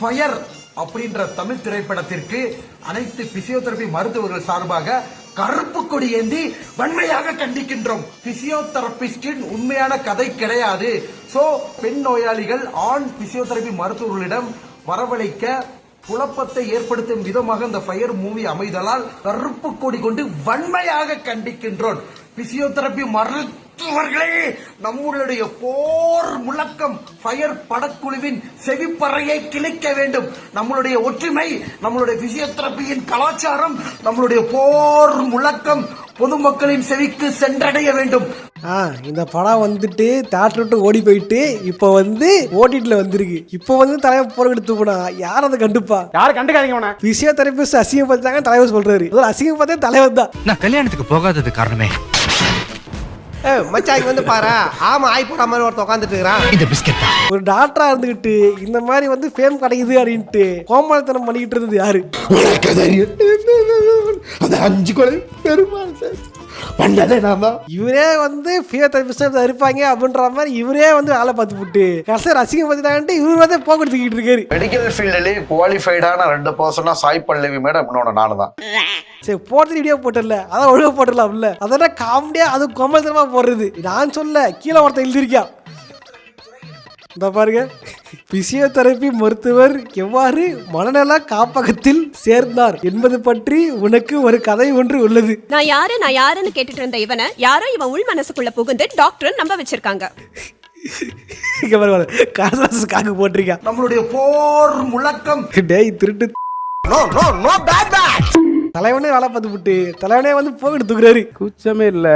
Fire அப்படின்ற தமிழ் திரைப்படத்திற்கு அனைத்து பிசியோதெரபி மருத்துவர்கள் சார்பாக கருப்பு கொடி ஏந்தி வன்மையாக கண்டிக்கின்றோம். பிசியோதெரபிஸ்டின் உண்மையான கதை கிடையாது. சோ பெண் நோயாளிகள் ஆண் பிசியோதெரபி மருத்துவர்களிடம் வரவழைக்க குழப்பத்தை ஏற்படுத்தும் விதமாக இந்த ஃபயர் மூவி அமைதலால் கருப்பு கொடி கொண்டு வன்மையாக கண்டிக்கின்றோம். பிசியோதெரபி மருத்துவர்களே, நம்மளுடைய போர் முழக்கம் ஃபயர் படக்குழுவின் செவிப்பறையை கிழிக்க வேண்டும். நம்மளுடைய ஒற்றுமை, நம்மளுடைய பிசியோதெரபியின் கலாச்சாரம், நம்மளுடைய போர் முழக்கம் பொதுமக்களின் செவிக்கு சென்றடைய வேண்டும். இந்த படம் வந்துட்டு தியேட்டர் விட்டு ஓடி போயிட்டு இப்போ ஓடிடில வந்திருக்கு. இப்போ தலைவர் போர் எடுத்து போனா யார் அதை கண்டுப்பா? யாரும் கண்டுக்காதீங்க. பிசியோதெரபிஸ்ட் அசிங்கப்படுத்தாங்க தலைவர் சொல்றாரு. அசிங்கப்பத்தே தலைவர் தான். நான் கல்யாணத்துக்கு போகாதது காரணமே மச்சாங்க பாரு, ஆமா ஆய் போற மாதிரி ஒருத்த உட்காந்துட்டு இருக்கிறான். இந்த பிஸ்கெட் தான். ஒரு டாக்டரா இருந்துகிட்டு இந்த மாதிரி ஃபேம் கிடைக்குது அப்படின்ட்டு கோமாளித்தனம் பண்ணிக்கிட்டு இருந்தது யாரு? அந்த 5 கொலை பெருமாள் சார் பண்ணதே நான் தான். இவரே பிசியோதெரபிஸ்ட் இருப்பாங்க அப்படின்ற மாதிரி இவரே வேலை பார்த்து போட்டு கடைசியில் அசிங்கம் பார்த்துட்டாங்கன்ட்டு இவர் போக்கு எடுத்துக்கிட்டு இருக்காரு. மெடிக்கல் ஃபீல்ட்லேயே குவாலிஃபைடான 2 பர்சனா சாய் பல்லவி மேடம், இன்னொன்று நானு தான். சரி, போட்டு வீடியோ போட்டுடல, அதான் ஒழுங்கா போட்டுடலாம். இல்ல அதெல்லாம் காமெடியா அது கோமல்தனமா போடுறது. நான் சொல்ல கீழே ஒருத்தன் எழுதிருக்கா. இந்த பாருங்க, பிசியோதெரபி மருத்துவர் எவ்வாறு மனநல காப்பகத்தில் சேர்ந்தார் என்பது பற்றி உனக்கு ஒரு கதை ஒன்று உள்ளது. நான் யாருன்னு கேட்டுட்டு இருந்த இவனை யாரோ இவன் உள் மனசுக்குள்ள புகுந்து டாக்டர் நம்ப வச்சிருக்காங்க. காக்கு போட்டிருக்கா. நம்மளுடைய போர் முழக்கம் டேய் திருட்டு தலைவனே வேலை பார்த்து விட்டு தலைவனே போய் எடுத்துக்கிறாரு. கூச்சமே இல்ல.